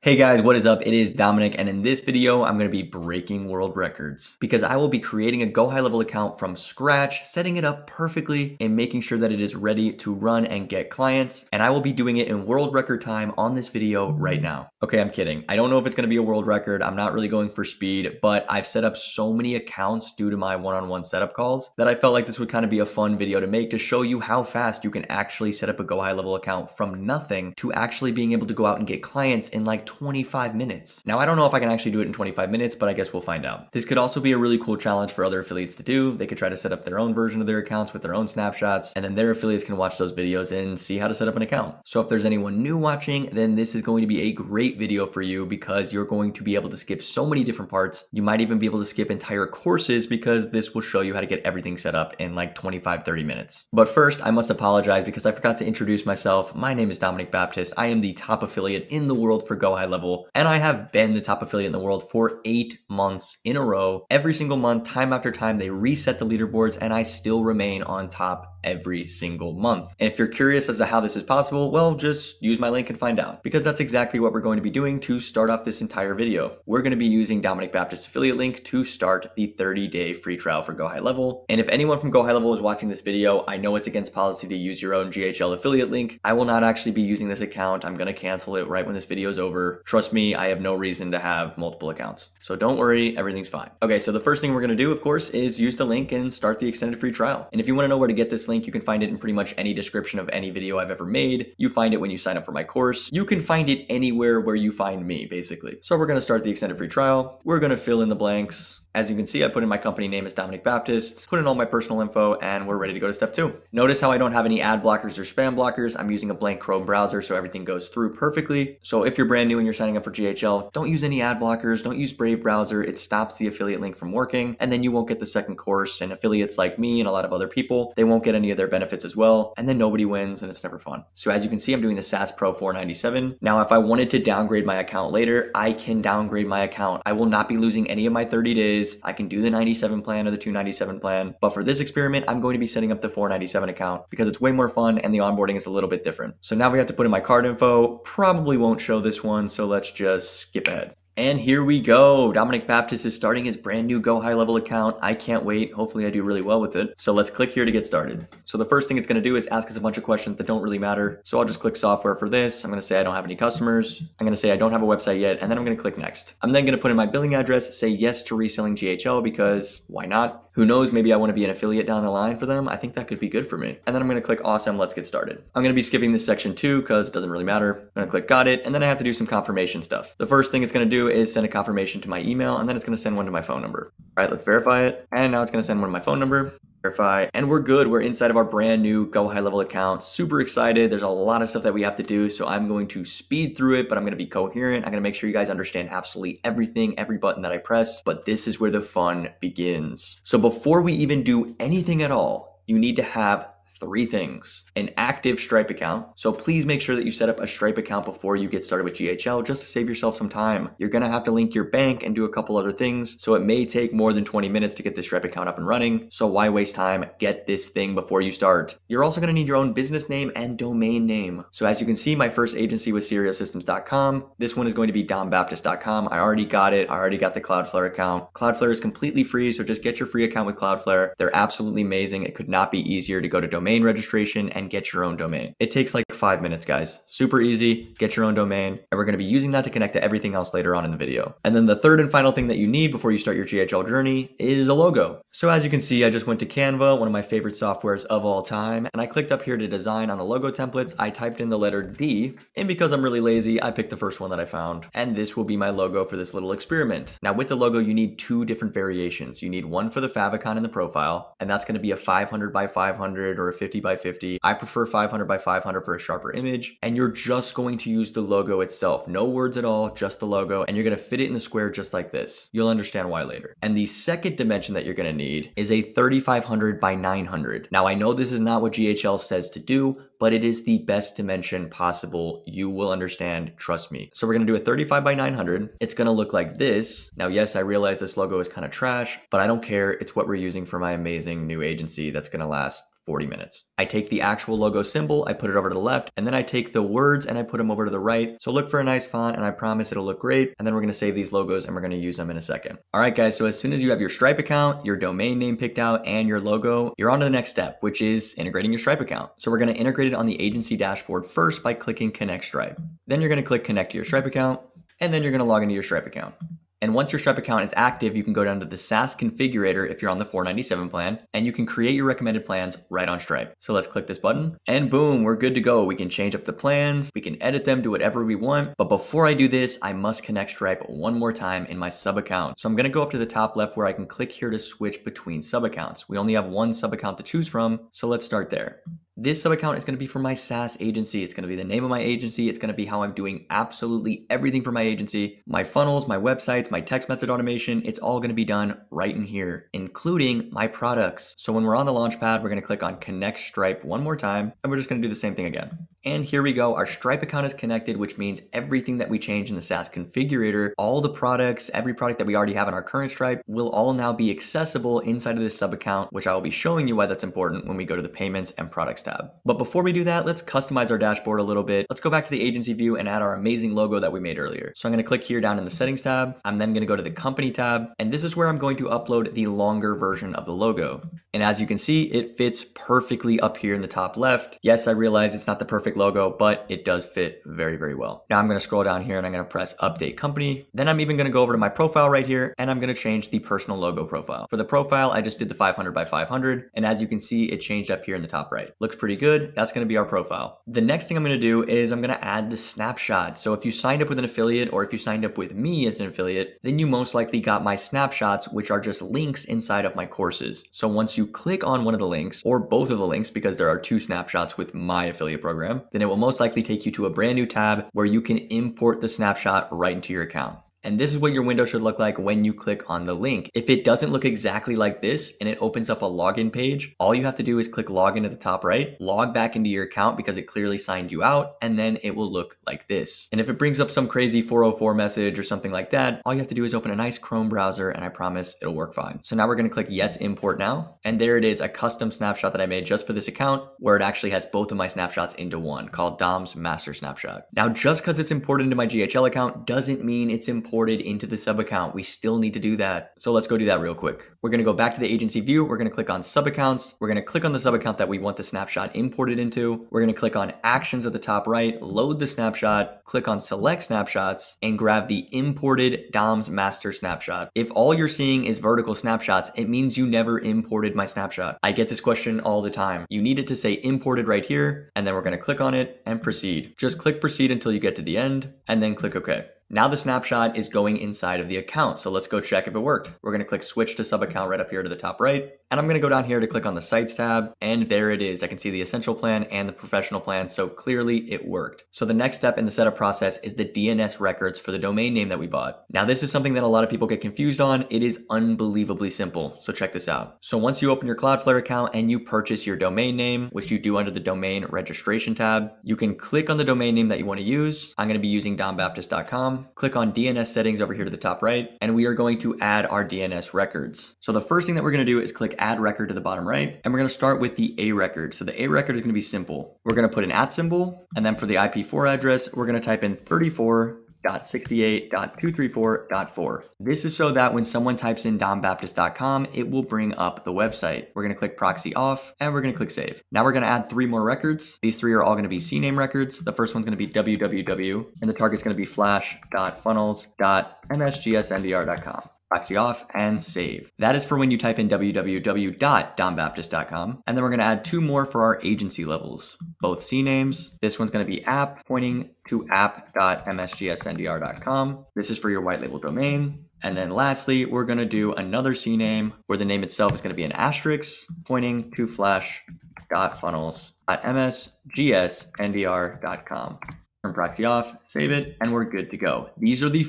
Hey guys, what is up? It is Dominic, and in this video, I'm going to be breaking world records because I will be creating a Go High Level account from scratch, setting it up perfectly, and making sure that it is ready to run and get clients. And I will be doing it in world record time on this video right now. Okay, I'm kidding. I don't know if it's going to be a world record. I'm not really going for speed, but I've set up so many accounts due to my one-on-one setup calls that I felt like this would kind of be a fun video to make to show you how fast you can actually set up a Go High Level account from nothing to actually being able to go out and get clients in like 25 minutes. Now, I don't know if I can actually do it in 25 minutes, but I guess we'll find out. This could also be a really cool challenge for other affiliates to do. They could try to set up their own version of their accounts with their own snapshots, and then their affiliates can watch those videos and see how to set up an account. So if there's anyone new watching, then this is going to be a great video for you because you're going to be able to skip so many different parts. You might even be able to skip entire courses because this will show you how to get everything set up in like 25-30 minutes. But first, I must apologize because I forgot to introduce myself. My name is Dominic Baptist. I am the top affiliate in the world for Go High Level, and I have been the top affiliate in the world for 8 months in a row. Every single month, time after time, they reset the leaderboards, and I still remain on top every single month. And if you're curious as to how this is possible, well, just use my link and find out, because that's exactly what we're going to be doing to start off this entire video. We're going to be using Dominic Baptist's affiliate link to start the 30-day free trial for Go High Level. And if anyone from Go High Level is watching this video, I know it's against policy to use your own GHL affiliate link. I will not actually be using this account. I'm going to cancel it right when this video is over. Trust me, I have no reason to have multiple accounts. So don't worry, everything's fine. Okay, so the first thing we're going to do, of course, is use the link and start the extended free trial. And if you want to know where to get this link, you can find it in pretty much any description of any video I've ever made. You find it when you sign up for my course. You can find it anywhere where you find me, basically. So we're going to start the extended free trial. We're going to fill in the blanks. As you can see, I put in my company name as Dominic Baptist, put in all my personal info, and we're ready to go to step 2. Notice how I don't have any ad blockers or spam blockers. I'm using a blank Chrome browser, so everything goes through perfectly. So if you're brand new and you're signing up for GHL, don't use any ad blockers, don't use Brave browser. It stops the affiliate link from working, and then you won't get the second course. And affiliates like me and a lot of other people, they won't get any of their benefits as well, and then nobody wins, and it's never fun. So as you can see, I'm doing the SAS Pro 497. Now, if I wanted to downgrade my account later, I can downgrade my account. I will not be losing any of my 30 days. I can do the 97 plan or the 297 plan. But for this experiment, I'm going to be setting up the 497 account because it's way more fun and the onboarding is a little bit different. So now we have to put in my card info. Probably won't show this one, so let's just skip ahead. And here we go. Dominic Baptist is starting his brand new Go High Level account. I can't wait. Hopefully I do really well with it. So let's click here to get started. So the first thing it's going to do is ask us a bunch of questions that don't really matter. So I'll just click software for this. I'm going to say I don't have any customers. I'm going to say I don't have a website yet. And then I'm going to click next. I'm then going to put in my billing address, say yes to reselling GHL because why not? Who knows? Maybe I want to be an affiliate down the line for them. I think that could be good for me. And then I'm going to click awesome. Let's get started. I'm going to be skipping this section too because it doesn't really matter. I'm going to click got it. And then I have to do some confirmation stuff. The first thing it's going to do is send a confirmation to my email, and then it's going to send one to my phone number. All right, let's verify it. And now it's going to send one to my phone number. Verify, and we're good. We're inside of our brand new Go High Level account. Super excited. There's a lot of stuff that we have to do, so I'm going to speed through it, but I'm going to be coherent. I'm going to make sure you guys understand absolutely everything, every button that I press, but this is where the fun begins. So before we even do anything at all, you need to have 3 things. An active Stripe account. So please make sure that you set up a Stripe account before you get started with GHL just to save yourself some time. You're going to have to link your bank and do a couple other things. So it may take more than 20 minutes to get this Stripe account up and running. So why waste time? Get this thing before you start. You're also going to need your own business name and domain name. So as you can see, my first agency was SerioSystems.com. This one is going to be DomBaptist.com. I already got it. I already got the Cloudflare account. Cloudflare is completely free. So just get your free account with Cloudflare. They're absolutely amazing. It could not be easier to go to domain registration and get your own domain. It takes like 5 minutes, guys. Super easy. Get your own domain. And we're going to be using that to connect to everything else later on in the video. And then the third and final thing that you need before you start your GHL journey is a logo. So as you can see, I just went to Canva, one of my favorite softwares of all time, and I clicked up here to design on the logo templates. I typed in the letter D, and because I'm really lazy, I picked the first one that I found. And this will be my logo for this little experiment. Now with the logo, you need 2 different variations. You need one for the favicon in the profile, and that's going to be a 500 by 500 or a 50 by 50. I prefer 500 by 500 for a sharper image, and you're just going to use the logo itself. No words at all, just the logo, and you're going to fit it in the square just like this. You'll understand why later. And the second dimension that you're going to need is a 3500 by 900. Now I know this is not what GHL says to do, but it is the best dimension possible. You will understand, trust me. So we're going to do a 35 by 900. It's going to look like this. Now, yes, I realize this logo is kind of trash, but I don't care. It's what we're using for my amazing new agency that's going to last 40 minutes. I take the actual logo symbol, I put it over to the left, and then I take the words and I put them over to the right. So look for a nice font and I promise it'll look great. And then we're gonna save these logos and we're gonna use them in a second. All right, guys, so as soon as you have your Stripe account, your domain name picked out, and your logo, you're on to the next step, which is integrating your Stripe account. So we're gonna integrate it on the agency dashboard first by clicking Connect Stripe. Then you're gonna click Connect to your Stripe account, and then you're gonna log into your Stripe account. And once your Stripe account is active, you can go down to the SaaS configurator if you're on the $497 plan, and you can create your recommended plans right on Stripe. So let's click this button, and boom, we're good to go. We can change up the plans, we can edit them, do whatever we want. But before I do this, I must connect Stripe one more time in my sub account. So I'm gonna go up to the top left where I can click here to switch between sub accounts. We only have one sub account to choose from, so let's start there. This sub account is going to be for my SaaS agency. It's going to be the name of my agency. It's going to be how I'm doing absolutely everything for my agency. My funnels, my websites, my text message automation, it's all going to be done right in here, including my products. So when we're on the Launchpad, we're going to click on Connect Stripe one more time, and we're just going to do the same thing again. And here we go. Our Stripe account is connected, which means everything that we change in the SaaS configurator, all the products, every product that we already have in our current Stripe will all now be accessible inside of this sub account, which I will be showing you why that's important when we go to the payments and products tab. But before we do that, let's customize our dashboard a little bit. Let's go back to the agency view and add our amazing logo that we made earlier. So I'm going to click here down in the settings tab. I'm then going to go to the company tab, and this is where I'm going to upload the longer version of the logo. And as you can see, it fits perfectly up here in the top left. Yes, I realize it's not the perfect logo, but it does fit very, very well. Now I'm going to scroll down here and I'm going to press update company. Then I'm even going to go over to my profile right here, and I'm going to change the personal logo profile. For the profile, I just did the 500 by 500. And as you can see, it changed up here in the top right. Looks pretty good. That's going to be our profile. The next thing I'm going to do is I'm going to add the snapshot. So if you signed up with an affiliate, or if you signed up with me as an affiliate, then you most likely got my snapshots, which are just links inside of my courses. So once you click on one of the links, or both of the links, because there are 2 snapshots with my affiliate program, then it will most likely take you to a brand new tab where you can import the snapshot right into your account. And this is what your window should look like when you click on the link. If it doesn't look exactly like this and it opens up a login page, all you have to do is click login at the top right, log back into your account because it clearly signed you out, and then it will look like this. And if it brings up some crazy 404 message or something like that, all you have to do is open a nice Chrome browser and I promise it'll work fine. So now we're going to click yes, import now. And there it is, a custom snapshot that I made just for this account where it actually has both of my snapshots into one, called Dom's Master Snapshot. Now, just because it's imported into my GHL account doesn't mean it's imported into the sub account. We still need to do that. So let's go do that real quick. We're going to go back to the agency view. We're going to click on sub accounts. We're going to click on the sub account that we want the snapshot imported into. We're going to click on actions at the top right, load the snapshot, click on select snapshots, and grab the imported Dom's master snapshot. If all you're seeing is vertical snapshots, it means you never imported my snapshot. I get this question all the time. You need it to say imported right here, and then we're going to click on it and proceed. Just click proceed until you get to the end, and then click OK. Now the snapshot is going inside of the account. So let's go check if it worked. We're going to click switch to sub account right up here to the top right. And I'm going to go down here to click on the sites tab. And there it is. I can see the essential plan and the professional plan. So clearly it worked. So the next step in the setup process is the DNS records for the domain name that we bought. Now this is something that a lot of people get confused on. It is unbelievably simple. So check this out. So once you open your Cloudflare account and you purchase your domain name, which you do under the domain registration tab, you can click on the domain name that you want to use. I'm going to be using dombaptist.com. Click on DNS settings over here to the top right, and we are going to add our DNS records. So the first thing that we're going to do is click add record to the bottom right, and we're going to start with the A record. So the A record is going to be simple. We're going to put an @ symbol, and then for the IP4 address, we're going to type in 34.68.234.4. This is so that when someone types in dombaptist.com, it will bring up the website. We're going to click proxy off, and we're going to click save. Now we're going to add 3 more records. These 3 are all going to be CNAME records. The first one's going to be www, and the target's going to be flash.funnels.msgsndr.com. Proxy off and save. That is for when you type in www.dombaptist.com. And then we're going to add 2 more for our agency levels, both CNAMEs. This one's going to be app pointing to app.msgsndr.com. This is for your white label domain. And then lastly, we're going to do another CNAME where the name itself is going to be an asterisk pointing to flash.funnels.msgsndr.com. Turn proxy off, save it, and we're good to go. These are the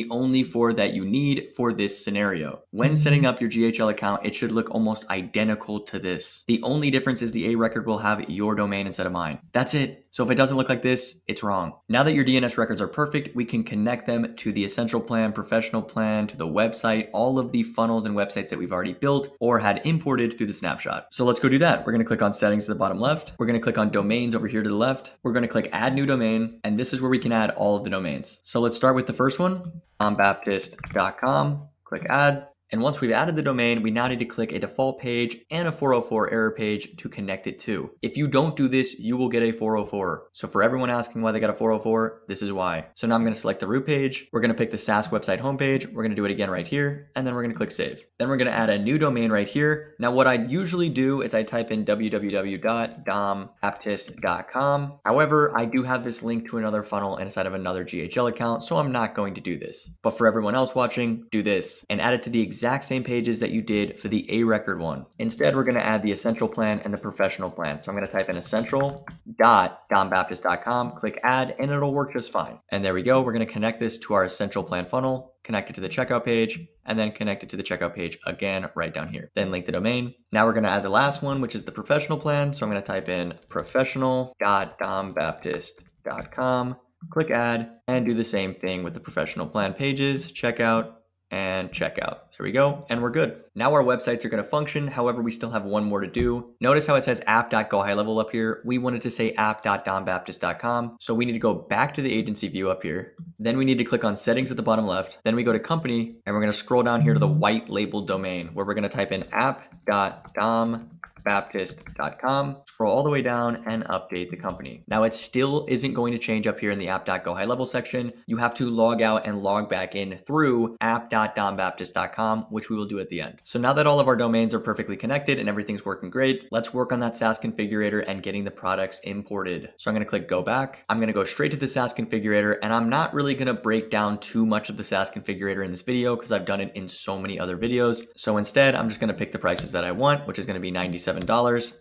only four that you need for this scenario. When setting up your GHL account, it should look almost identical to this. The only difference is the A record will have your domain instead of mine. That's it. So if it doesn't look like this, it's wrong. Now that your DNS records are perfect, we can connect them to the Essential Plan, Professional Plan, to the website, all of the funnels and websites that we've already built or had imported through the snapshot. So let's go do that. We're going to click on Settings at the bottom left. We're going to click on Domains over here to the left. We're going to click Add New Domain, and this is where we can add all of the domains. So let's start with the first one, dombaptist.com. Click Add. And once we've added the domain, we now need to click a default page and a 404 error page to connect it to. If you don't do this, you will get a 404. So for everyone asking why they got a 404, this is why. So now I'm going to select the root page. We're going to pick the SaaS website homepage. We're going to do it again right here. And then we're going to click save. Then we're going to add a new domain right here. Now what I usually do is I type in www.dombaptist.com. However, I do have this link to another funnel inside of another GHL account, so I'm not going to do this. But for everyone else watching, do this and add it to the exact same pages that you did for the A record one. Instead, we're going to add the Essential Plan and the Professional Plan. So I'm going to type in essential.dombaptist.com, click Add, and it'll work just fine. And there we go. We're going to connect this to our Essential Plan funnel, connect it to the checkout page, and then connect it to the checkout page again right down here. Then link the domain. Now we're going to add the last one, which is the Professional Plan. So I'm going to type in professional.dombaptist.com, click Add, and do the same thing with the Professional Plan pages, checkout, and checkout. There we go, and we're good. Now our websites are going to function. However, we still have one more to do. Notice how it says app.gohighlevel up here. We wanted to say app.dombaptist.com. So we need to go back to the agency view up here. Then we need to click on settings at the bottom left. Then we go to company, and we're going to scroll down here to the white labeled domain where we're going to type in app.dombaptist.com, scroll all the way down and update the company. Now it still isn't going to change up here in the app.gohighlevel section. You have to log out and log back in through app.dombaptist.com, which we will do at the end. So now that all of our domains are perfectly connected and everything's working great, let's work on that SaaS configurator and getting the products imported. So I'm going to click go back. I'm going to go straight to the SaaS configurator, and I'm not really going to break down too much of the SaaS configurator in this video because I've done it in so many other videos. So instead, I'm just going to pick the prices that I want, which is going to be $97. I'm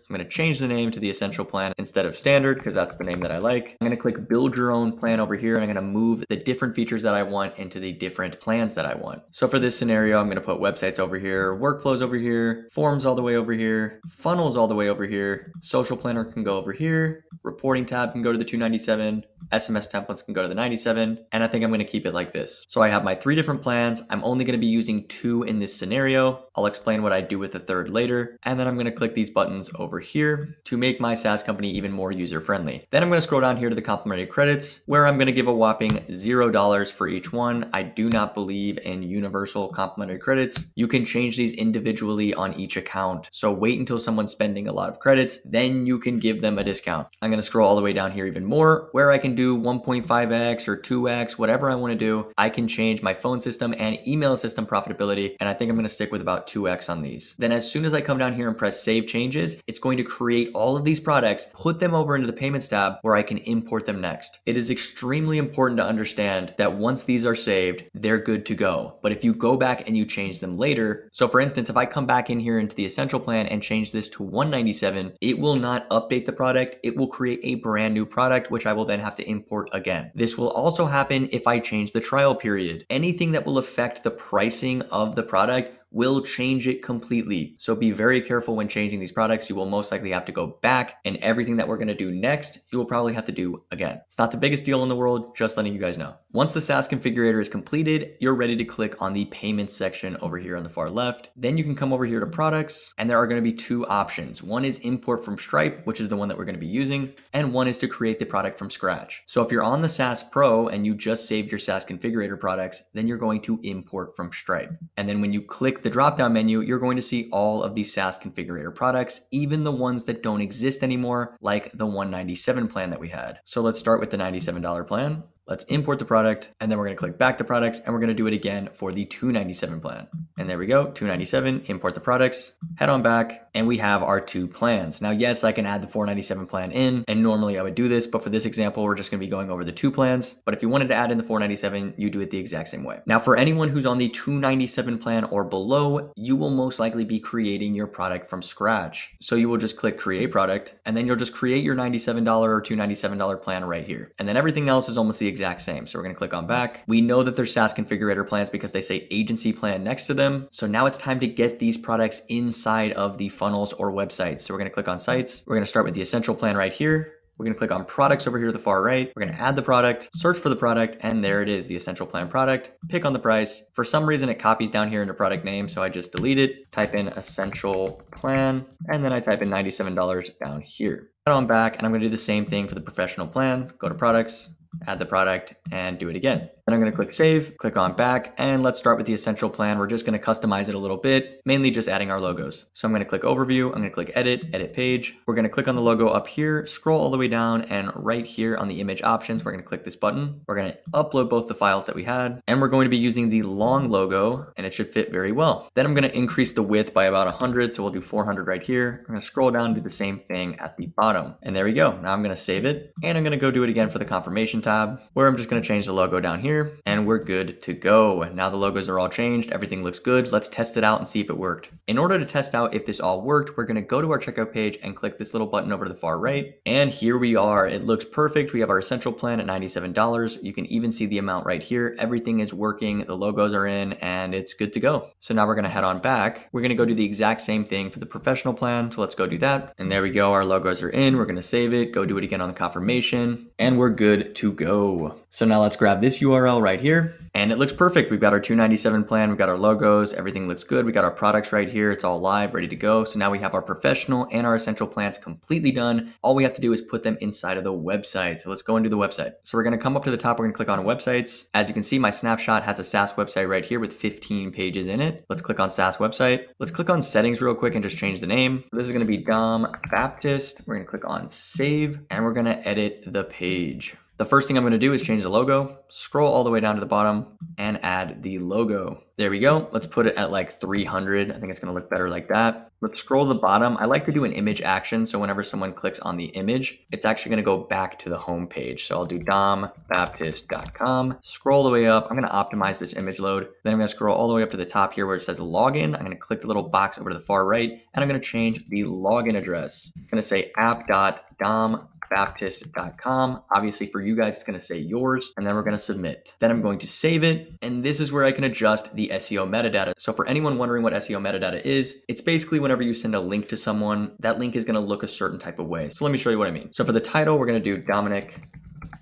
going to change the name to the Essential Plan instead of Standard because that's the name that I like. I'm going to click build your own plan over here, and I'm going to move the different features that I want into the different plans that I want. So for this scenario, I'm going to put websites over here, workflows over here, forms all the way over here, funnels all the way over here, social planner can go over here, reporting tab can go to the 297, SMS templates can go to the 97, and I think I'm going to keep it like this. So I have my 3 different plans. I'm only going to be using 2 in this scenario. I'll explain what I do with the third later, and then I'm going to click these buttons over here to make my SaaS company even more user-friendly. Then I'm going to scroll down here to the complimentary credits, where I'm going to give a whopping $0 for each one. I do not believe in universal complimentary credits. You can change these individually on each account. So wait until someone's spending a lot of credits, then you can give them a discount. I'm going to scroll all the way down here even more, where I can do 1.5x or 2x, whatever I want to do. I can change my phone system and email system profitability, and I think I'm going to stick with about 2x on these. Then as soon as I come down here and press save changes, it's going to create all of these products, put them over into the payments tab where I can import them next. It is extremely important to understand that once these are saved, they're good to go. But if you go back and you change them later, so for instance, if I come back in here into the Essential Plan and change this to 197, it will not update the product. It will create a brand new product, which I will then have to import again. This will also happen if I change the trial period. Anything that will affect the pricing of the product will change it completely. So be very careful when changing these products. You will most likely have to go back, and everything that we're going to do next, you will probably have to do again. It's not the biggest deal in the world, just letting you guys know. Once the SaaS configurator is completed, you're ready to click on the payments section over here on the far left. Then you can come over here to products, and there are going to be 2 options. One is import from Stripe, which is the one that we're going to be using, and one is to create the product from scratch. So if you're on the SaaS Pro and you just saved your SaaS configurator products, then you're going to import from Stripe. And then when you click the drop-down menu, you're going to see all of these SaaS configurator products, even the ones that don't exist anymore, like the 197 plan that we had. So let's start with the $97 plan. Let's import the product, and then we're going to click back to products, and we're going to do it again for the 297 plan. And there we go, 297, import the products, head on back, and we have our 2 plans. Now, yes, I can add the 497 plan in, and normally I would do this, but for this example, we're just going to be going over the 2 plans. But if you wanted to add in the 497, you do it the exact same way. Now, for anyone who's on the 297 plan or below, you will most likely be creating your product from scratch. So you will just click create product, and then you'll just create your $97 or $297 plan right here. And then everything else is almost the exact same. So we're going to click on back. We know that they're SaaS configurator plans because they say agency plan next to them. So now it's time to get these products inside of the funnels or websites. So we're going to click on sites. We're going to start with the Essential Plan right here. We're going to click on products over here to the far right. We're going to add the product, search for the product, and there it is, the Essential Plan product. Pick on the price. For some reason, it copies down here into product name, so I just delete it, type in Essential Plan, and then I type in $97 down here. Head on back, and I'm going to do the same thing for the Professional Plan. Go to products, add the product, and do it again. Then I'm going to click save, click on back, and let's start with the Essential Plan. We're just going to customize it a little bit, mainly just adding our logos. So I'm going to click overview, I'm going to click edit page. We're going to click on the logo up here, scroll all the way down, and right here on the image options, we're going to click this button. We're going to upload both the files that we had, and we're going to be using the long logo, and it should fit very well. Then I'm going to increase the width by about 100, so we'll do 400 right here. I'm going to scroll down and do the same thing at the bottom. And there we go. Now I'm going to save it, and I'm going to go do it again for the confirmation tab, where I'm just going to change the logo down here, and we're good to go. Now the logos are all changed. Everything looks good. Let's test it out and see if it worked. In order to test out if this all worked, we're going to go to our checkout page and click this little button over to the far right. And here we are. It looks perfect. We have our Essential Plan at $97. You can even see the amount right here. Everything is working. The logos are in and it's good to go. So now we're going to head on back. We're going to go do the exact same thing for the Professional Plan. So let's go do that. And there we go. Our logos are in. We're going to save it, go do it again on the confirmation, and we're good to go. So now let's grab this URL right here. And it looks perfect. We've got our $297 plan. We've got our logos. Everything looks good. We got our products right here. It's all live, ready to go. So now we have our Professional and our Essential plans completely done. All we have to do is put them inside of the website. So let's go and do the website. So we're going to come up to the top. We're going to click on websites. As you can see, my snapshot has a SaaS website right here with 15 pages in it. Let's click on SaaS website. Let's click on settings real quick and just change the name. This is going to be Dom Baptist. We're going to click on save, and we're going to edit the page. The first thing I'm going to do is change the logo, scroll all the way down to the bottom, and add the logo. There we go. Let's put it at like 300. I think it's going to look better like that. Let's scroll to the bottom. I like to do an image action, so whenever someone clicks on the image, it's actually going to go back to the home page. So I'll do dombaptist.com, scroll the way up. I'm going to optimize this image load. Then I'm going to scroll all the way up to the top here where it says login. I'm going to click the little box over to the far right, and I'm going to change the login address. I'm going to say app.dombaptist.com. Obviously for you guys, it's going to say yours, and then we're going to submit. Then I'm going to save it, and this is where I can adjust the SEO metadata. So for anyone wondering what SEO metadata is, it's basically whenever you send a link to someone, that link is going to look a certain type of way. So let me show you what I mean. So for the title, we're going to do Dominic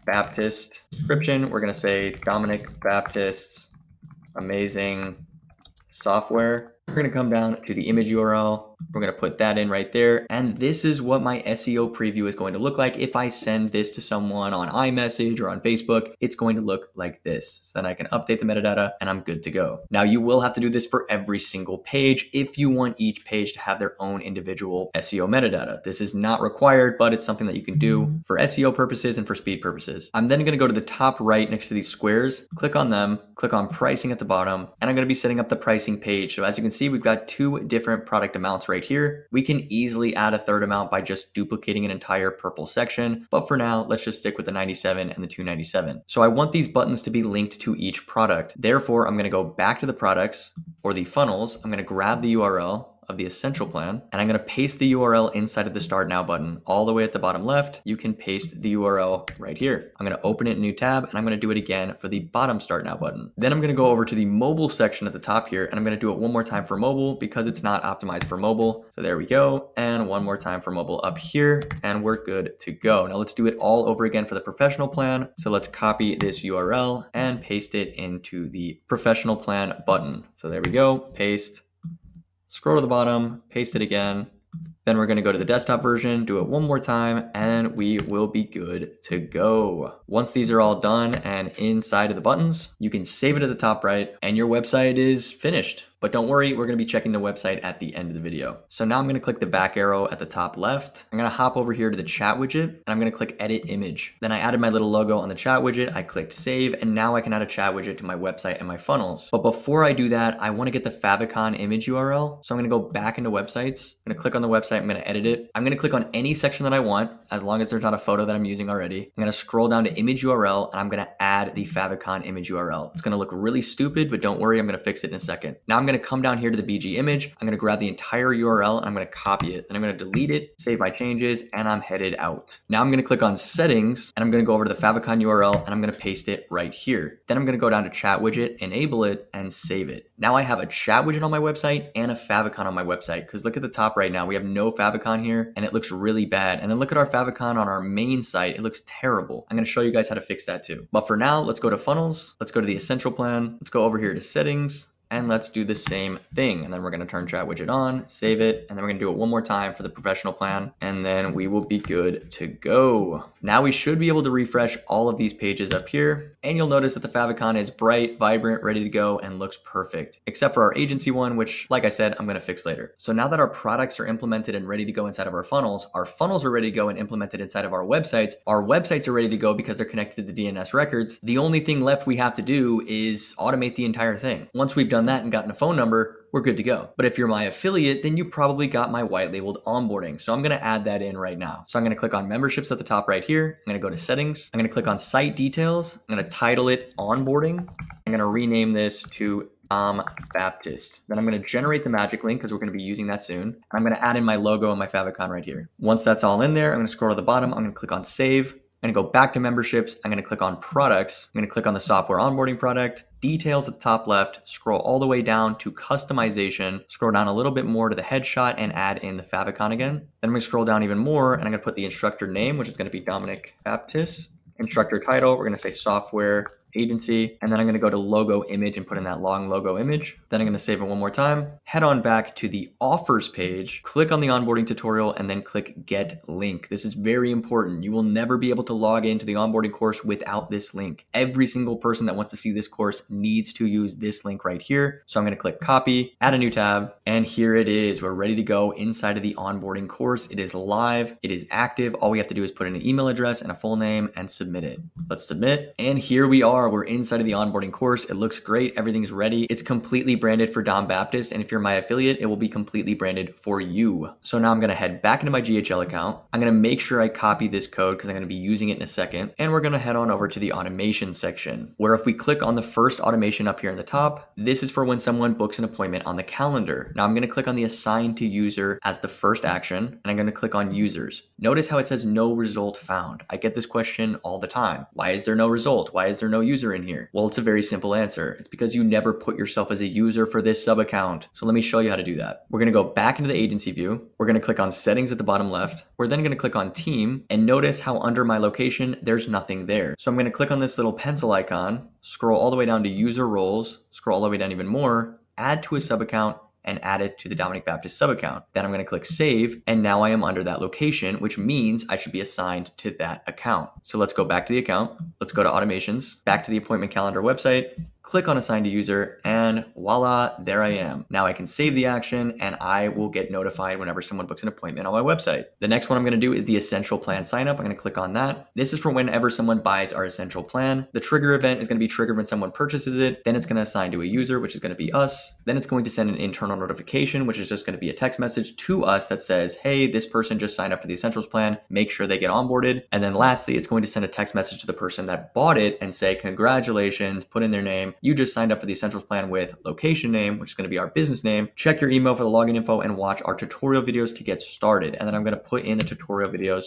Baptist. Description, we're going to say Dominic Baptist's amazing software. We're going to come down to the image URL. We're going to put that in right there. And this is what my SEO preview is going to look like. If I send this to someone on iMessage or on Facebook, it's going to look like this. So then I can update the metadata and I'm good to go. Now you will have to do this for every single page if you want each page to have their own individual SEO metadata. This is not required, but it's something that you can do for SEO purposes and for speed purposes. I'm then going to go to the top right next to these squares, click on them, click on pricing at the bottom, and I'm going to be setting up the pricing page. So as you can see, we've got two different product amounts right here. We can easily add a third amount by just duplicating an entire purple section, but for now, let's just stick with the 97 and the 297. So I want these buttons to be linked to each product. Therefore, I'm going to go back to the products or the funnels. I'm going to grab the URL of the Essential Plan, and I'm going to paste the URL inside of the Start Now button. All the way at the bottom left, you can paste the URL right here. I'm going to open it in a new tab, and I'm going to do it again for the bottom Start Now button. Then I'm going to go over to the mobile section at the top here, and I'm going to do it one more time for mobile because it's not optimized for mobile. So there we go, and one more time for mobile up here, and we're good to go. Now let's do it all over again for the Professional Plan. So let's copy this URL and paste it into the Professional Plan button. So there we go, paste. Scroll to the bottom, paste it again. Then we're going to go to the desktop version, do it one more time, and we will be good to go. Once these are all done and inside of the buttons, you can save it at the top right, and your website is finished. But don't worry, we're going to be checking the website at the end of the video. So now I'm going to click the back arrow at the top left. I'm going to hop over here to the chat widget, and I'm going to click edit image. Then I added my little logo on the chat widget. I clicked save, and now I can add a chat widget to my website and my funnels. But before I do that, I want to get the favicon image URL. So I'm going to go back into websites. I'm going to click on the website. I'm going to edit it. I'm going to click on any section that I want, as long as there's not a photo that I'm using already. I'm going to scroll down to image URL, and I'm going to add the favicon image URL. It's going to look really stupid, but don't worry, I'm going to fix it in a second. Now I'm going going to come down here to the BG image. I'm going to grab the entire URL and I'm going to copy it. Then I'm going to delete it, save my changes, and I'm headed out. Now I'm going to click on settings and I'm going to go over to the favicon URL and I'm going to paste it right here. Then I'm going to go down to chat widget, enable it, and save it. Now I have a chat widget on my website and a favicon on my website, because look at the top right now. We have no favicon here and it looks really bad. And then look at our favicon on our main site. It looks terrible. I'm going to show you guys how to fix that too. But for now, let's go to funnels. Let's go to the essential plan. Let's go over here to settings. And let's do the same thing. And then we're going to turn chat widget on, save it. And then we're going to do it one more time for the professional plan. And then we will be good to go. Now we should be able to refresh all of these pages up here. And you'll notice that the favicon is bright, vibrant, ready to go, and looks perfect. Except for our agency one, which, like I said, I'm going to fix later. So now that our products are implemented and ready to go inside of our funnels are ready to go and implemented inside of our websites are ready to go because they're connected to the DNS records. The only thing left we have to do is automate the entire thing. Once we've done that and gotten a phone number, we're good to go. But if you're my affiliate, then you probably got my white labeled onboarding. So I'm going to add that in right now. So I'm going to click on memberships at the top right here. I'm going to go to settings. I'm going to click on site details. I'm going to title it onboarding. I'm going to rename this to Dom Baptist. Then I'm going to generate the magic link because we're going to be using that soon. And I'm going to add in my logo and my favicon right here. Once that's all in there, I'm going to scroll to the bottom. I'm going to click on save. I'm going to go back to memberships. I'm going to click on products. I'm going to click on the software onboarding product, details at the top left, scroll all the way down to customization, scroll down a little bit more to the headshot and add in the favicon again. Then I'm going to scroll down even more and I'm going to put the instructor name, which is going to be Dominic Baptist. Instructor title, we're going to say software agency, and then I'm going to go to logo image and put in that long logo image. Then I'm going to save it one more time, head on back to the offers page, click on the onboarding tutorial, and then click get link. This is very important. You will never be able to log into the onboarding course without this link. Every single person that wants to see this course needs to use this link right here. So I'm going to click copy, add a new tab, and here it is. We're ready to go inside of the onboarding course. It is live, it is active. All we have to do is put in an email address and a full name and submit it. Let's submit, and here we are. We're inside of the onboarding course. It looks great. Everything's ready. It's completely branded for Dom Baptist. And if you're my affiliate, it will be completely branded for you. So now I'm going to head back into my GHL account. I'm going to make sure I copy this code because I'm going to be using it in a second. And we're going to head on over to the automation section, where if we click on the first automation up here in the top, this is for when someone books an appointment on the calendar. Now I'm going to click on the assign to user as the first action, and I'm going to click on users. Notice how it says no result found. I get this question all the time. Why is there no result? Why is there no user in here? Well, it's a very simple answer. It's because you never put yourself as a user for this sub account. So let me show you how to do that. We're going to go back into the agency view. We're going to click on settings at the bottom left. We're then going to click on team, and notice how under my location, there's nothing there. So I'm going to click on this little pencil icon, scroll all the way down to user roles, scroll all the way down even more, add to a sub account, and add it to the Dominic Baptist sub account. Then I'm going to click save, and now I am under that location, which means I should be assigned to that account. So let's go back to the account. Let's go to automations, back to the appointment calendar website, click on assign to user, and voila, there I am. Now I can save the action and I will get notified whenever someone books an appointment on my website. The next one I'm going to do is the essential plan sign up. I'm going to click on that. This is for whenever someone buys our essential plan. The trigger event is going to be triggered when someone purchases it. Then it's going to assign to a user, which is going to be us. Then it's going to send an internal notification, which is just going to be a text message to us that says, hey, this person just signed up for the essentials plan. Make sure they get onboarded. And then lastly, it's going to send a text message to the person that bought it and say, congratulations, put in their name. You just signed up for the essentials plan with location name, which is going to be our business name. Check your email for the login info and watch our tutorial videos to get started. And then I'm going to put in the tutorial videos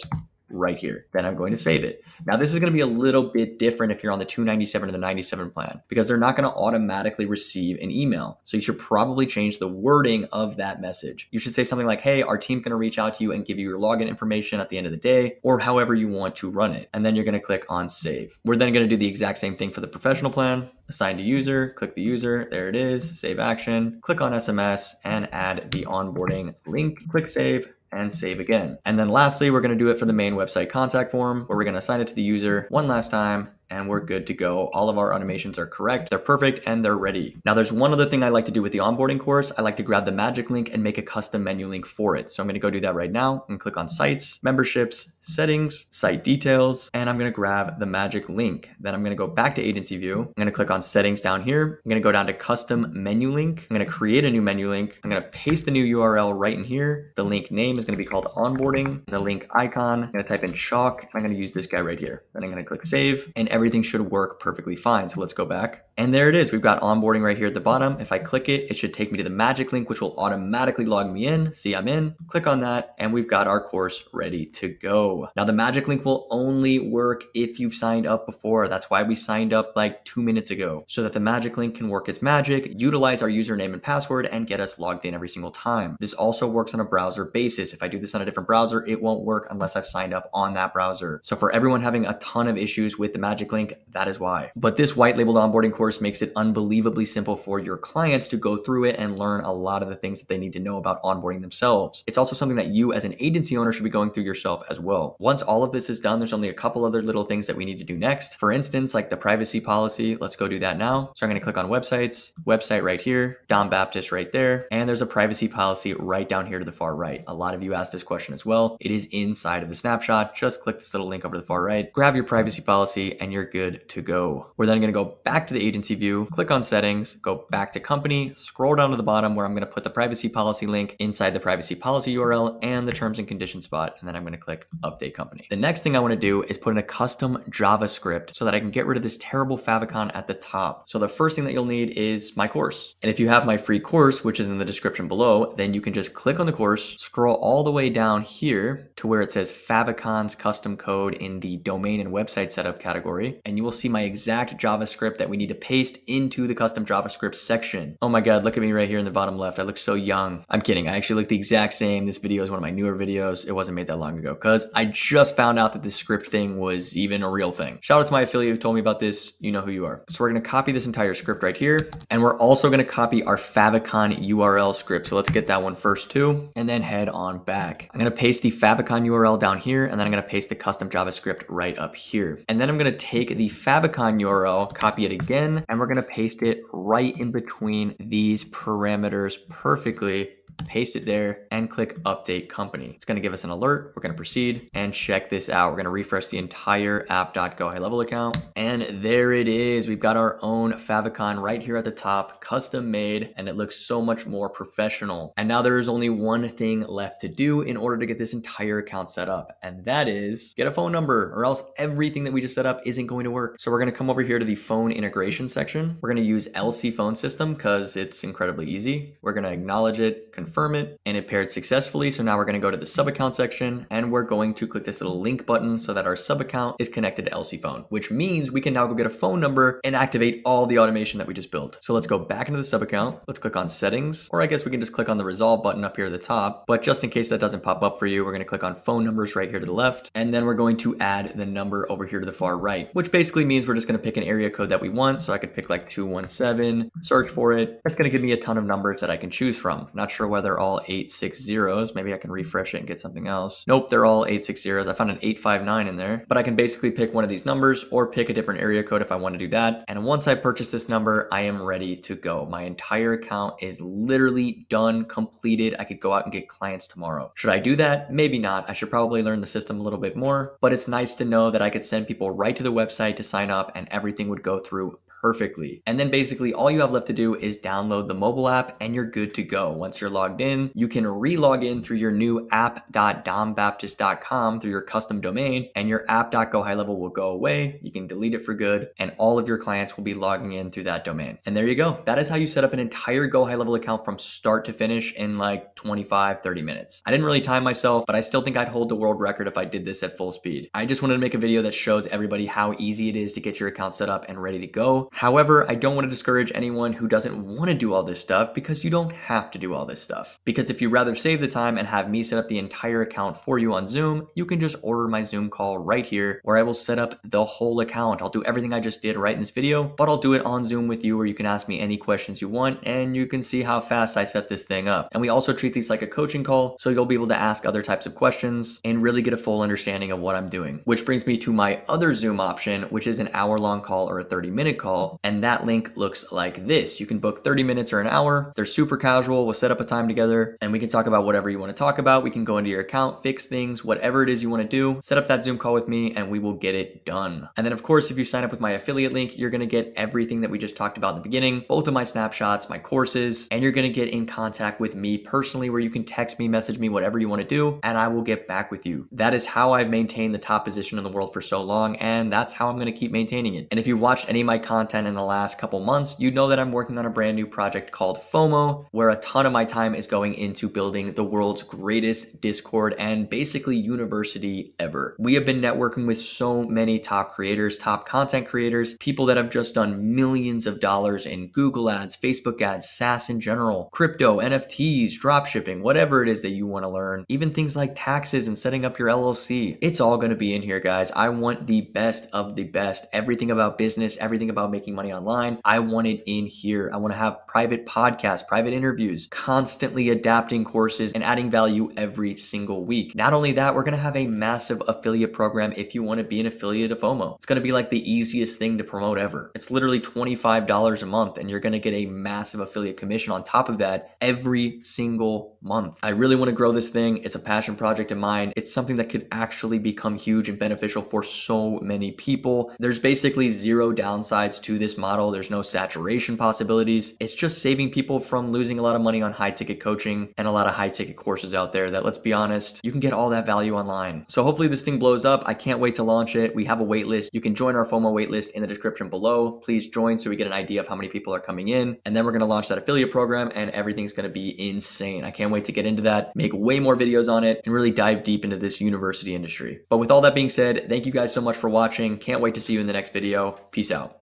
right here. Then I'm going to save it. Now this is going to be a little bit different if you're on the 297 or the 97 plan, because they're not going to automatically receive an email. So you should probably change the wording of that message. You should say something like, hey, our team's going to reach out to you and give you your login information at the end of the day, or however you want to run it. And then you're going to click on save. We're then going to do the exact same thing for the professional plan. Assign to user, click the user, there it is, save action, click on SMS and add the onboarding link, click save, and save again. And then lastly, we're going to do it for the main website contact form, where we're going to assign it to the user one last time, and we're good to go. All of our automations are correct, they're perfect, and they're ready. Now there's one other thing I like to do with the onboarding course. I like to grab the magic link and make a custom menu link for it. So I'm going to go do that right now and click on sites, memberships, settings, site details, and I'm going to grab the magic link. Then I'm going to go back to agency view. I'm going to click on settings down here. I'm going to go down to custom menu link. I'm going to create a new menu link. I'm going to paste the new URL right in here. The link name is going to be called onboarding. The link icon, I'm going to type in chalk. I'm going to use this guy right here. Then I'm going to click save, and everything should work perfectly fine. So let's go back. And there it is. We've got onboarding right here at the bottom. If I click it, it should take me to the magic link, which will automatically log me in. See, I'm in. Click on that, and we've got our course ready to go. Now, the magic link will only work if you've signed up before. That's why we signed up like 2 minutes ago, so that the magic link can work its magic, utilize our username and password, and get us logged in every single time. This also works on a browser basis. If I do this on a different browser, it won't work unless I've signed up on that browser. So for everyone having a ton of issues with the magic link, that is why. But this white labeled onboarding course makes it unbelievably simple for your clients to go through it and learn a lot of the things that they need to know about onboarding themselves. It's also something that you as an agency owner should be going through yourself as well. Once all of this is done, there's only a couple other little things that we need to do next. For instance, like the privacy policy. Let's go do that now. So I'm going to click on websites, website right here, Dom Baptist right there. And there's a privacy policy right down here to the far right. A lot of you asked this question as well. It is inside of the snapshot. Just click this little link over to the far right, grab your privacy policy, and you're good to go. We're then going to go back to the agency view, click on settings, go back to company, scroll down to the bottom where I'm going to put the privacy policy link inside the privacy policy URL and the terms and conditions spot. And then I'm going to click update company. The next thing I want to do is put in a custom JavaScript so that I can get rid of this terrible favicon at the top. So the first thing that you'll need is my course. And if you have my free course, which is in the description below, then you can just click on the course, scroll all the way down here to where it says favicons custom code in the domain and website setup category. And you will see my exact JavaScript that we need to paste into the custom JavaScript section. Oh my God, look at me right here in the bottom left. I look so young. I'm kidding. I actually look the exact same. This video is one of my newer videos. It wasn't made that long ago because I just found out that this script thing was even a real thing. Shout out to my affiliate who told me about this. You know who you are. So we're going to copy this entire script right here. And we're also going to copy our favicon URL script. So let's get that one first too, and then head on back. I'm going to paste the favicon URL down here, and then I'm going to paste the custom JavaScript right up here. And then I'm going to take the favicon URL, copy it again, and we're going to paste it right in between these parameters perfectly. Paste it there and click update company. It's going to give us an alert. We're going to proceed and check this out. We're going to refresh the entire app.gohighlevel account. And there it is. We've got our own favicon right here at the top, custom made, and it looks so much more professional. And now there is only one thing left to do in order to get this entire account set up. And that is get a phone number, or else everything that we just set up isn't going to work. So we're going to come over here to the phone integration section. We're going to use LC phone system because it's incredibly easy. We're going to acknowledge it, confirm it, and it paired successfully. So now we're going to go to the sub account section, and we're going to click this little link button so that our sub account is connected to LC phone, which means we can now go get a phone number and activate all the automation that we just built. So let's go back into the sub account. Let's click on settings, or I guess we can just click on the resolve button up here at the top. But just in case that doesn't pop up for you, we're going to click on phone numbers right here to the left. And then we're going to add the number over here to the far right, which basically means we're just going to pick an area code that we want. So I could pick like 217, search for it. That's going to give me a ton of numbers that I can choose from. Not sure whether they're all 860s. Maybe I can refresh it and get something else. Nope, they're all 860s. I found an 859 in there, but I can basically pick one of these numbers or pick a different area code if I want to do that. And once I purchase this number, I am ready to go. My entire account is literally done, completed. I could go out and get clients tomorrow. Should I do that? Maybe not. I should probably learn the system a little bit more, but it's nice to know that I could send people right to the website to sign up and everything would go through perfectly. And then basically all you have left to do is download the mobile app and you're good to go. Once you're logged in, you can re-log in through your new app.dombaptist.com through your custom domain, and your app.gohighlevel will go away. You can delete it for good, and all of your clients will be logging in through that domain. And there you go. That is how you set up an entire Go High Level account from start to finish in like 25, 30 minutes. I didn't really time myself, but I still think I'd hold the world record if I did this at full speed. I just wanted to make a video that shows everybody how easy it is to get your account set up and ready to go. However, I don't want to discourage anyone who doesn't want to do all this stuff, because you don't have to do all this stuff. Because if you rather save the time and have me set up the entire account for you on Zoom, you can just order my Zoom call right here where I will set up the whole account. I'll do everything I just did right in this video, but I'll do it on Zoom with you where you can ask me any questions you want and you can see how fast I set this thing up. And we also treat these like a coaching call, so you'll be able to ask other types of questions and really get a full understanding of what I'm doing. Which brings me to my other Zoom option, which is an hour-long call or a 30-minute call. And that link looks like this. You can book 30 minutes or an hour. They're super casual. We'll set up a time together and we can talk about whatever you want to talk about. We can go into your account, fix things, whatever it is you want to do, set up that Zoom call with me and we will get it done. And then of course, if you sign up with my affiliate link, you're going to get everything that we just talked about in the beginning, both of my snapshots, my courses, and you're going to get in contact with me personally where you can text me, message me, whatever you want to do, and I will get back with you. That is how I've maintained the top position in the world for so long, and that's how I'm going to keep maintaining it. And if you've watched any of my content content in the last couple months, you know that I'm working on a brand new project called FOMO, where a ton of my time is going into building the world's greatest Discord and basically university ever. We have been networking with so many top creators, top content creators, people that have just done millions of dollars in Google ads, Facebook ads, SaaS in general, crypto, NFTs, dropshipping, whatever it is that you want to learn, even things like taxes and setting up your LLC. It's all going to be in here, guys. I want the best of the best. Everything about business, everything about making money online, I want it in here. I want to have private podcasts, private interviews, constantly adapting courses and adding value every single week. Not only that, we're going to have a massive affiliate program if you want to be an affiliate of FOMO. It's going to be like the easiest thing to promote ever. It's literally $25 a month and you're going to get a massive affiliate commission on top of that every single month. I really want to grow this thing. It's a passion project of mine. It's something that could actually become huge and beneficial for so many people. There's basically zero downsides to this model. There's no saturation possibilities. It's just saving people from losing a lot of money on high ticket coaching and a lot of high ticket courses out there that, let's be honest, you can get all that value online. So hopefully this thing blows up. I can't wait to launch it. We have a wait list. You can join our FOMO wait list in the description below. Please join so we get an idea of how many people are coming in. And then we're going to launch that affiliate program and everything's going to be insane. I can't wait to get into that, make way more videos on it, and really dive deep into this university industry. But with all that being said, thank you guys so much for watching. Can't wait to see you in the next video. Peace out.